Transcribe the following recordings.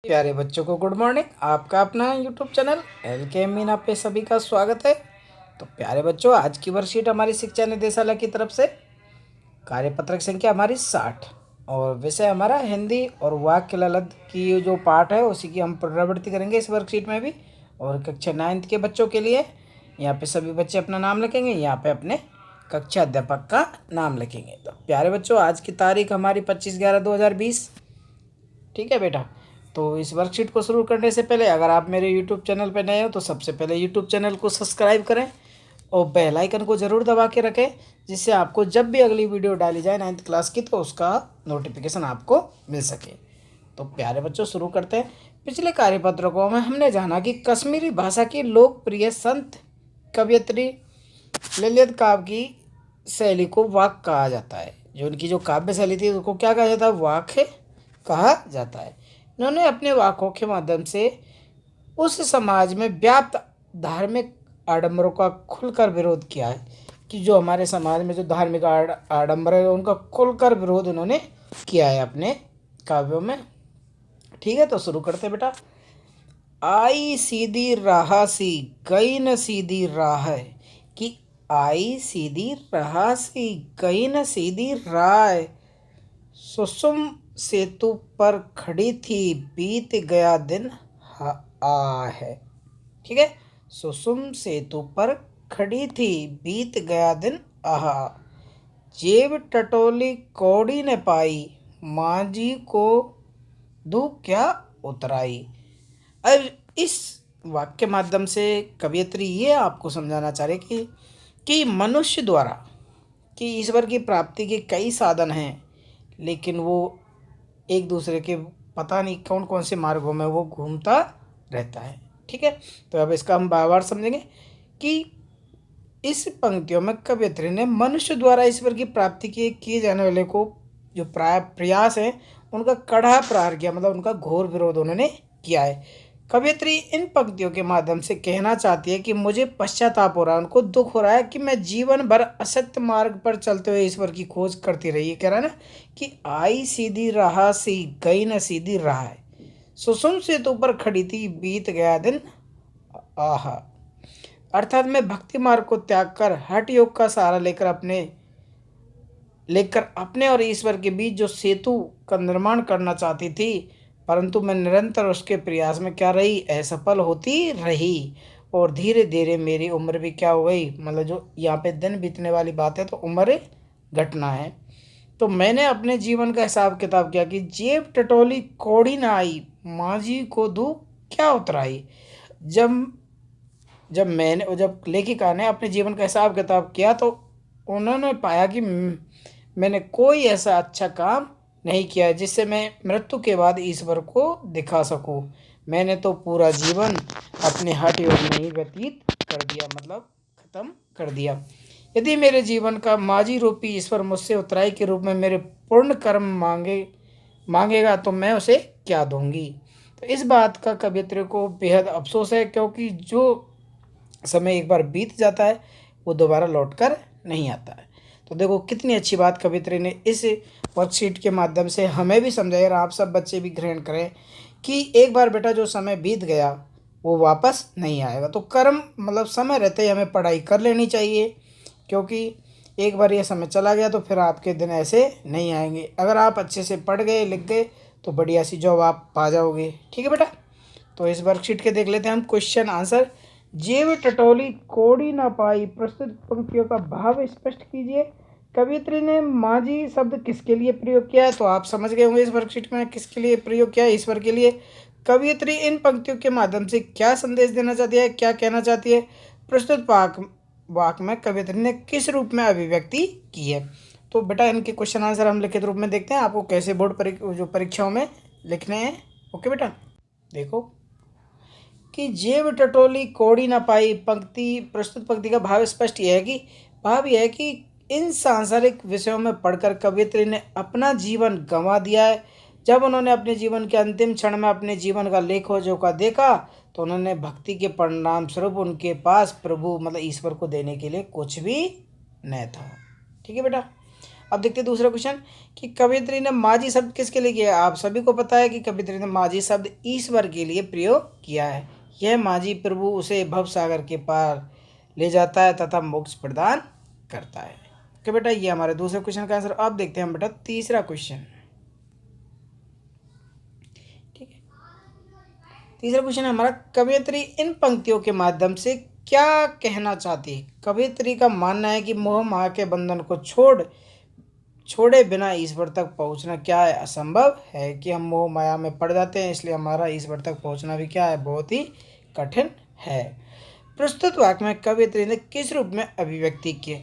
प्यारे बच्चों को गुड मॉर्निंग। आपका अपना यूट्यूब चैनल LK मीना पे सभी का स्वागत है। तो प्यारे बच्चों, आज की वर्कशीट हमारी शिक्षा निदेशालय की तरफ से कार्यपत्रक संख्या हमारी 60 और विषय हमारा हिंदी और वाक्य ललित की जो पाठ है उसी की हम पुनरावृत्ति करेंगे इस वर्कशीट में भी। और कक्षा 9th के बच्चों के लिए यहाँ पे सभी बच्चे अपना नाम लिखेंगे, यहाँ पे अपने कक्षा अध्यापक का नाम लिखेंगे। तो प्यारे बच्चों, आज की तारीख हमारी 25/11/2020। ठीक है बेटा। तो इस वर्कशीट को शुरू करने से पहले अगर आप मेरे यूट्यूब चैनल पर नए हो तो सबसे पहले यूट्यूब चैनल को सब्सक्राइब करें और बेल आइकन को ज़रूर दबा के रखें, जिससे आपको जब भी अगली वीडियो डाली जाए 9th क्लास की तो उसका नोटिफिकेशन आपको मिल सके। तो प्यारे बच्चों, शुरू करते हैं। पिछले कार्यपत्रकों में हमने जाना कि कश्मीरी भाषा की लोकप्रिय संत कवयित्री ललित काव्य की शैली को वाक कहा जाता है। जो उनकी जो काव्य शैली थी उसको क्या कहा जाता है? वाक्य कहा जाता है। इन्होंने अपने वाकों के माध्यम से उस समाज में व्याप्त धार्मिक आडंबरों का खुलकर विरोध किया है कि जो हमारे समाज में जो धार्मिक आडंबर है उनका खुलकर विरोध उन्होंने किया है अपने काव्यों में। ठीक है, तो शुरू करते हैं बेटा। आई सीधी राह सी गई न सीधी राह, कि आई सीधी राह सी गई न सीधी राह, सुसुम सेतु पर खड़ी थी बीत गया दिन आ है। ठीक है, सुसुम सेतु पर खड़ी थी बीत गया दिन आहा, जेब टटोली कौड़ी न पाई, माँ जी को दू क्या उतराई। अब इस वाक्य के माध्यम से कवयित्री ये आपको समझाना चाह रहे कि मनुष्य द्वारा कि ईश्वर की प्राप्ति के कई साधन हैं, लेकिन वो एक दूसरे के पता नहीं कौन कौन से मार्गों में वो घूमता रहता है। ठीक है, तो अब इसका हम बार बार समझेंगे कि इस पंक्तियों में कवयित्री ने मनुष्य द्वारा ईश्वर की प्राप्ति के किए जाने वाले को जो प्रयास है उनका कड़ा प्रहार किया, मतलब उनका घोर विरोध उन्होंने किया है। कवयित्री इन पंक्तियों के माध्यम से कहना चाहती है कि मुझे पश्चाताप हो रहा है, उनको दुख हो रहा है कि मैं जीवन भर असत्य मार्ग पर चलते हुए ईश्वर की खोज करती रही। कह रहा है ना कि आई सीधी राह सी गई न सीधी राह, सुसुम सेतु पर खड़ी थी बीत गया दिन आहा। अर्थात मैं भक्ति मार्ग को त्याग कर हठ योग का सहारा लेकर अपने और ईश्वर के बीच जो सेतु का निर्माण करना चाहती थी, परंतु मैं निरंतर उसके प्रयास में क्या रही? असफल होती रही। और धीरे धीरे मेरी उम्र भी क्या हो गई, मतलब जो यहाँ पे दिन बीतने वाली बात है तो उम्र घटना है। तो मैंने अपने जीवन का हिसाब किताब किया कि जेब टटोली कौड़ी ना आई, माँ जी को दू क्या उतराई। जब जब लेखिका ने अपने जीवन का हिसाब किताब किया तो उन्होंने पाया कि मैंने कोई ऐसा अच्छा काम नहीं किया जिससे मैं मृत्यु के बाद ईश्वर को दिखा सकूं। मैंने तो पूरा जीवन अपने हठ योग में ही व्यतीत कर दिया, मतलब खत्म कर दिया। यदि मेरे जीवन का माजी रूपी ईश्वर मुझसे उतराई के रूप में मेरे पूर्ण कर्म मांगेगा तो मैं उसे क्या दूंगी। तो इस बात का कवयित्री को बेहद अफसोस है, क्योंकि जो समय एक बार बीत जाता है वो दोबारा लौट कर नहीं आता है। तो देखो कितनी अच्छी बात कवित्री ने इस वर्कशीट के माध्यम से हमें भी समझाई और आप सब बच्चे भी ग्रहण करें कि एक बार बेटा जो समय बीत गया वो वापस नहीं आएगा। तो कर्म मतलब समय रहते ही हमें पढ़ाई कर लेनी चाहिए, क्योंकि एक बार ये समय चला गया तो फिर आपके दिन ऐसे नहीं आएंगे। अगर आप अच्छे से पढ़ गए लिख गए तो बढ़िया सी जॉब आप पा जाओगे। ठीक है बेटा, तो इस वर्कशीट के देख लेते हैं हम क्वेश्चन आंसर। जेब टटोली कोड़ी ना पाई, प्रस्तुत पंक्तियों का भाव स्पष्ट कीजिए। कवियत्री ने माजी शब्द किसके लिए प्रयोग किया है? तो आप समझ गए होंगे इस वर्कशीट में किसके लिए प्रयोग किया है, ईश्वर के लिए। कवियत्री इन पंक्तियों के माध्यम से क्या संदेश देना चाहती है, क्या कहना चाहती है? प्रस्तुत वाक में कवियत्री ने किस रूप में अभिव्यक्ति की है? तो बेटा इनके क्वेश्चन आंसर हम लिखित रूप में देखते हैं आपको कैसे बोर्ड जो परीक्षाओं में लिखने हैं। ओके बेटा, देखो कि जेब टटोली कोड़ी ना पाई, प्रस्तुत पंक्ति का भाव स्पष्ट यह है कि भाव यह है कि इन सांसारिक विषयों में पढ़कर कवयित्री ने अपना जीवन गंवा दिया है। जब उन्होंने अपने जीवन के अंतिम क्षण में अपने जीवन का लेखो जोखा देखा तो उन्होंने भक्ति के परिणाम स्वरूप उनके पास प्रभु मतलब ईश्वर को देने के लिए कुछ भी न था। ठीक है बेटा, अब देखते हैं दूसरा क्वेश्चन कि कवयित्री ने माझी शब्द किसके लिए किया है। आप सभी को पता है कि कवयित्री ने माझी शब्द ईश्वर के लिए प्रयोग किया है। यह माझी प्रभु उसे भव सागर के पार ले जाता है तथा मोक्ष प्रदान करता है। ओके बेटा, ये हमारे दूसरे क्वेश्चन का आंसर। अब देखते हैं हम बेटा तीसरा क्वेश्चन। ठीक है, तीसरा क्वेश्चन है हमारा, कवयित्री इन पंक्तियों के माध्यम से क्या कहना चाहती है। कवयित्री का मानना है कि मोह माया के बंधन को छोड़े बिना ईश्वर तक पहुंचना क्या है, असंभव है। कि हम मोह माया में पड़ जाते हैं, इसलिए हमारा ईश्वर तक पहुंचना भी क्या है, बहुत ही कठिन है। प्रस्तुत वाक्य में कवयित्री ने किस रूप में अभिव्यक्ति की।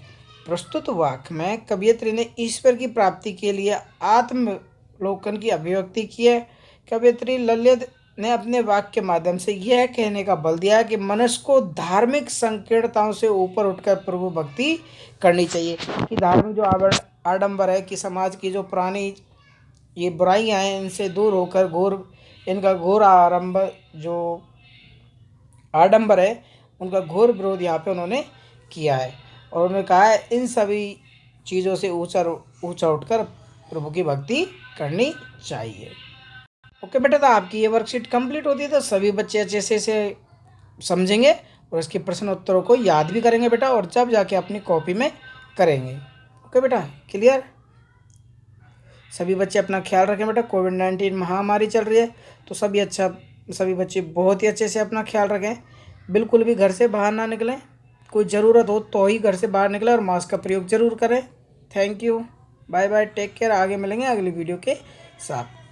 प्रस्तुत वाक्य में कवयित्री ने ईश्वर की प्राप्ति के लिए आत्मलोकन की अभिव्यक्ति की है। कवयित्री ललित ने अपने वाक्य के माध्यम से यह कहने का बल दिया है कि मनुष्य को धार्मिक संकीर्णताओं से ऊपर उठकर प्रभु भक्ति करनी चाहिए। कि धार्मिक जो आडंबर है, कि समाज की जो पुरानी ये बुराइयां हैं, इनसे दूर होकर इनका घोर आरंभ जो आडंबर है, उनका घोर विरोध यहाँ पे उन्होंने किया है। और उन्होंने कहा है इन सभी चीज़ों से ऊंचा उठकर प्रभु की भक्ति करनी चाहिए। ओके बेटा, तो आपकी ये वर्कशीट कंप्लीट होती है तो सभी बच्चे अच्छे से समझेंगे और इसके प्रश्न उत्तरों को याद भी करेंगे बेटा, और जब जाके अपनी कॉपी में करेंगे। ओके बेटा, क्लियर। सभी बच्चे अपना ख्याल रखें बेटा, कोविड-19 महामारी चल रही है तो सभी बच्चे बहुत ही अच्छे से अपना ख्याल रखें। बिल्कुल भी घर से बाहर ना निकलें, कोई ज़रूरत हो तो ही घर से बाहर निकलें और मास्क का प्रयोग ज़रूर करें। Thank you, bye bye, take care. आगे मिलेंगे अगली वीडियो के साथ।